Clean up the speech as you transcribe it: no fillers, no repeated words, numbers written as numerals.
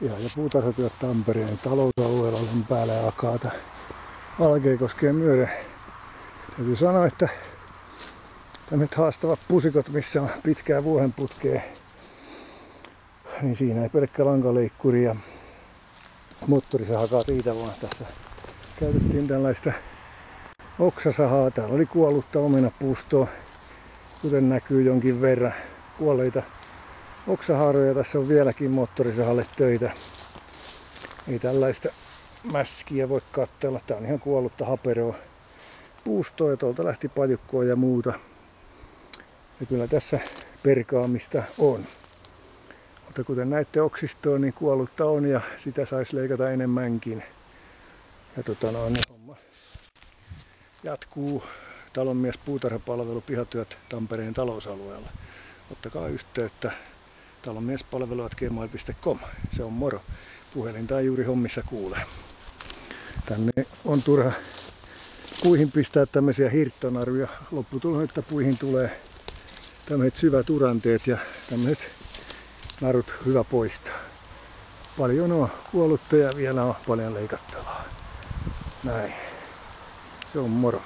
Piha- ja puutarhatyöt Tampereen talousalueella on päällä Akaata Valkeakoskeen myöden. Täytyy sanoa, että tämmöiset haastavat pusikot, missä on pitkää vuohenputkea, niin siinä ei pelkkä lankaleikkuri ja moottorisahakaan riitä, vaan tässä käytettiin tällaista oksasahaa. Täällä oli kuollutta omenapuustoa, kuten näkyy jonkin verran kuolleita oksahaaroja. Tässä on vieläkin moottorisahalle töitä. Ei tällaista mäskiä voi katsella. Tää on ihan kuollutta haperoa puustoa ja tuolta lähti pajukkoa ja muuta. Ja kyllä tässä perkaamista on. Mutta kuten näette oksistoon, niin kuollutta on ja sitä saisi leikata enemmänkin. Ja niin homma jatkuu. Talonmies puutarhapalvelu pihatyöt Tampereen talousalueella. Ottakaa yhteyttä talonmiespalvelu@gmail.com. Se on moro. Puhelin tai juuri hommissa kuulee. Tänne on turha puihin pistää tämmöisiä hirttonarvia. Lopputulos, että puihin tulee tämmöiset syvät uranteet ja tämmöiset narut hyvä poistaa. Paljon on kuollutta ja vielä on paljon leikattavaa. Näin. Se on moro.